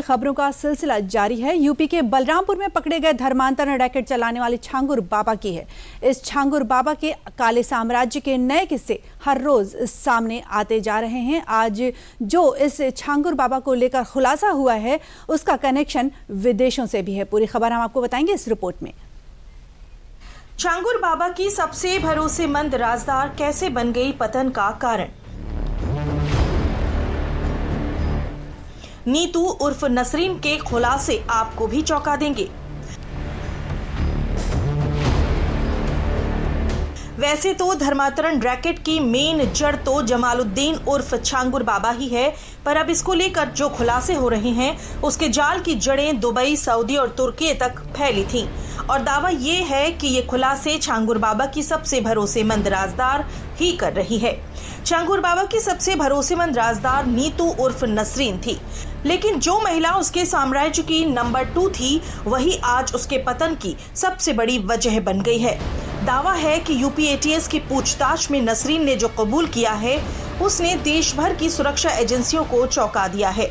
खबरों का सिलसिला जारी है। यूपी के बलरामपुर में पकड़े गए धर्मांतरण रैकेट चलाने वाले छांगुर बाबा की है। इस छांगुर बाबा के काले साम्राज्य के नए किस्से हर रोज सामने आते जा रहे हैं। आज जो इस छांगुर बाबा को लेकर खुलासा हुआ है उसका कनेक्शन विदेशों से भी है। पूरी खबर हम आपको बताएंगे इस रिपोर्ट में। छांगुर बाबा की सबसे भरोसेमंद राजदार कैसे बन गई पतन का कारण। नीतू उर्फ नसरीन के खुलासे आपको भी चौंका देंगे। वैसे तो धर्मांतरण रैकेट की मेन जड़ तो जमालुद्दीन उर्फ छांगुर बाबा ही है, पर अब इसको लेकर जो खुलासे हो रहे हैं उसके जाल की जड़ें दुबई, सऊदी और तुर्की तक फैली थीं और दावा ये है कि ये खुलासे छांगुर बाबा की सबसे भरोसेमंद राजदार ही कर रही है। छांगुर बाबा की सबसे भरोसेमंद राजदार नीतू उर्फ नसरीन थी, लेकिन जो महिला उसके साम्राज्य की नंबर 2 थी वही आज उसके पतन की सबसे बड़ी वजह बन गई है। दावा है कि यूपी एटीएस की पूछताछ में नसरीन ने जो कबूल किया है उसने देश भर की सुरक्षा एजेंसियों को चौंका दिया है।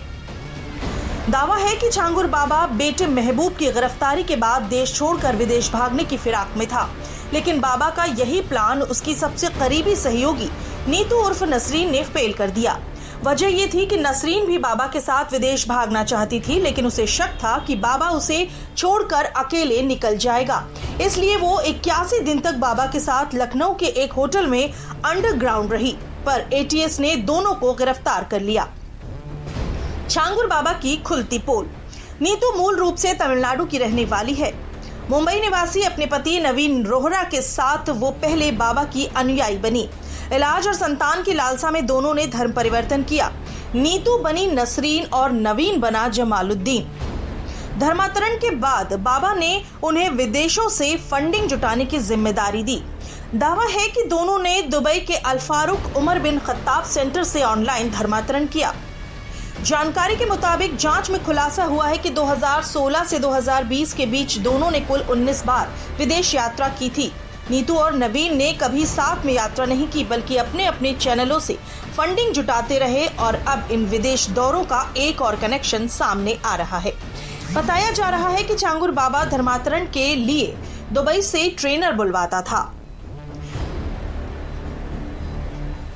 दावा है कि छांगुर बाबा बेटे महबूब की गिरफ्तारी के बाद देश छोड़कर विदेश भागने की फिराक में था, लेकिन बाबा का यही प्लान उसकी सबसे करीबी सहयोगी नीतू उर्फ नसरीन ने फेल कर दिया। वजह ये थी कि नसरीन भी बाबा के साथ विदेश भागना चाहती थी, लेकिन उसे शक था कि बाबा उसे छोड़कर अकेले निकल जाएगा, इसलिए वो 81 दिन तक बाबा के साथ लखनऊ के एक होटल में अंडरग्राउंड रही, पर एटीएस ने दोनों को गिरफ्तार कर लिया। छांगुर बाबा की खुलती पोल। नीतू मूल रूप से तमिलनाडु की रहने वाली है। मुंबई निवासी अपने पति नवीन रोहरा के साथ वो पहले बाबा की अनुयायी बनी। इलाज और संतान की लालसा में दोनों ने धर्म परिवर्तन किया। नीतू बनी नसरीन और नवीन बना जमालुद्दीन। धर्मांतरण के बाद बाबा ने उन्हें विदेशों से फंडिंग जुटाने की जिम्मेदारी दी। दावा है कि दोनों ने दुबई के अल Farooq Umar bin Khattab centre से ऑनलाइन धर्मांतरण किया। जानकारी के मुताबिक जांच में खुलासा हुआ है कि 2016 से 2020 के बीच दोनों ने कुल 19 बार विदेश यात्रा की थी। नीतू और नवीन ने कभी साथ में यात्रा नहीं की, बल्कि अपने अपने चैनलों से फंडिंग जुटाते रहे और अब इन विदेश दौरों का एक और कनेक्शन सामने आ रहा है। बताया जा रहा है कि छांगुर बाबा धर्मांतरण के लिए दुबई से ट्रेनर बुलवाता था।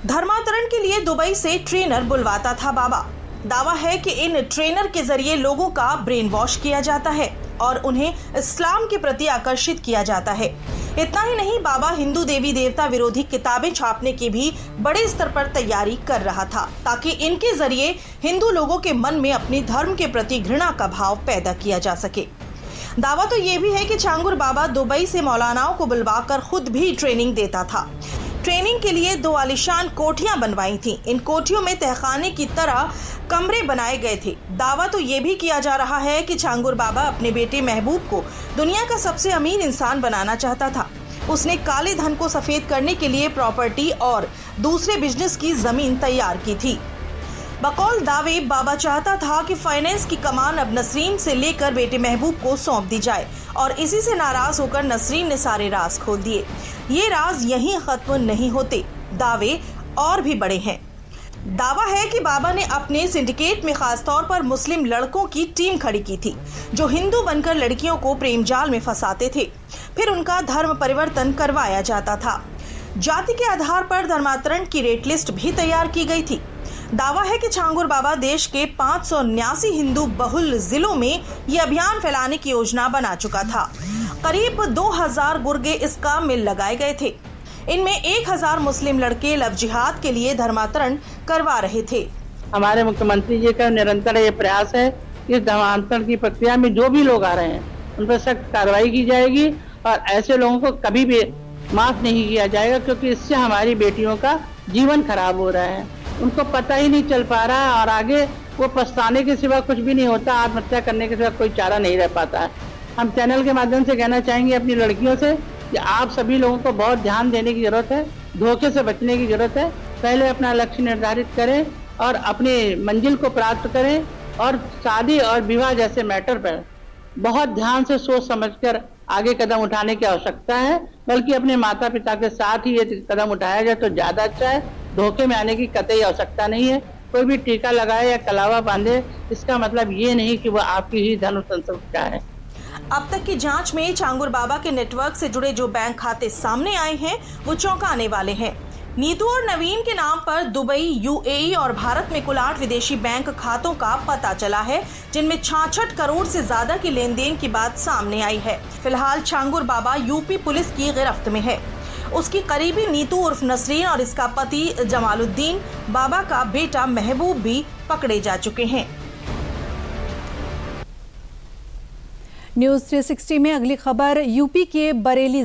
धर्मांतरण के लिए दुबई से ट्रेनर बुलवाता था बाबा। दावा है कि इन ट्रेनर के जरिए लोगों का ब्रेन वॉश किया जाता है और उन्हें इस्लाम के प्रति आकर्षित किया जाता है। इतना ही नहीं, बाबा हिंदू देवी देवता विरोधी किताबें छापने की भी बड़े स्तर पर तैयारी कर रहा था, ताकि इनके जरिए हिंदू लोगों के मन में अपने धर्म के प्रति घृणा का भाव पैदा किया जा सके। दावा तो ये भी है कि छांगुर बाबा दुबई से मौलानाओं को बुलवाकर खुद भी ट्रेनिंग देता था। ट्रेनिंग के लिए 2 आलीशान कोठियां बनवाई थीं। इन कोठियों में तहखाने की तरह कमरे बनाए गए थे। दावा तो ये भी किया जा रहा है कि छांगुर बाबा अपने बेटे महबूब को दुनिया का सबसे अमीर इंसान बनाना चाहता था। उसने काले धन को सफेद करने के लिए प्रॉपर्टी और दूसरे बिजनेस की जमीन तैयार की थी। बकौल दावे बाबा चाहता था कि फाइनेंस की कमान अब नसरीन से लेकर बेटे महबूब को सौंप दी जाए और इसी से नाराज होकर नसरीन ने सारे राज खोल दिए। ये राज यहीं खत्म नहीं होते, दावे और भी बड़े हैं। दावा है कि बाबा ने अपने सिंडिकेट में खासतौर पर मुस्लिम लड़कों की टीम खड़ी की थी, जो हिंदू बनकर लड़कियों को प्रेम जाल में फंसाते थे। फिर उनका धर्म परिवर्तन करवाया जाता था। जाति के आधार पर धर्मांतरण की रेट लिस्ट भी तैयार की गई थी। दावा है कि छांगुर बाबा देश के 579 हिंदू बहुल जिलों में ये अभियान फैलाने की योजना बना चुका था। करीब 2000 गुर्गे इस काम में लगाए गए थे। इनमें 1000 मुस्लिम लड़के लव जिहाद के लिए धर्मांतरण करवा रहे थे। हमारे मुख्यमंत्री जी का निरंतर ये प्रयास है कि धर्मांतरण की प्रक्रिया में जो भी लोग आ रहे हैं उन पर सख्त कार्रवाई की जाएगी और ऐसे लोगों को कभी भी माफ नहीं किया जाएगा, क्योंकि इससे हमारी बेटियों का जीवन खराब हो रहा है। उनको पता ही नहीं चल पा रहा है और आगे वो पछताने के सिवा कुछ भी नहीं होता, आत्महत्या करने के सिवा कोई चारा नहीं रह पाता है। हम चैनल के माध्यम से कहना चाहेंगे अपनी लड़कियों से कि आप सभी लोगों को बहुत ध्यान देने की जरूरत है, धोखे से बचने की जरूरत है। पहले अपना लक्ष्य निर्धारित करें और अपनी मंजिल को प्राप्त करें और शादी और विवाह जैसे मैटर पर बहुत ध्यान से सोच समझकर आगे कदम उठाने की आवश्यकता है, बल्कि अपने माता पिता के साथ ही ये कदम उठाया जाए तो ज्यादा अच्छा है। धोखे में आने की कतई आवश्यकता नहीं है। कोई भी टीका लगाए या कलावा बांधे, इसका मतलब ये नहीं कि वो आपकी ही धन संपदा है। अब तक की जांच में छांगुर बाबा के नेटवर्क से जुड़े जो बैंक खाते सामने आए हैं वो चौंकाने वाले हैं। नीतू और नवीन के नाम पर दुबई, यूएई और भारत में कुल 8 विदेशी बैंक खातों का पता चला है, जिनमें 66 करोड़ से ज्यादा की लेन देन की बात सामने आई है। फिलहाल छांगुर बाबा यूपी पुलिस की गिरफ्त में है। उसकी करीबी नीतू उर्फ नसरीन और इसका पति जमालुद्दीन, बाबा का बेटा महबूब भी पकड़े जा चुके हैं। न्यूज़ 360 में अगली खबर यूपी के बरेली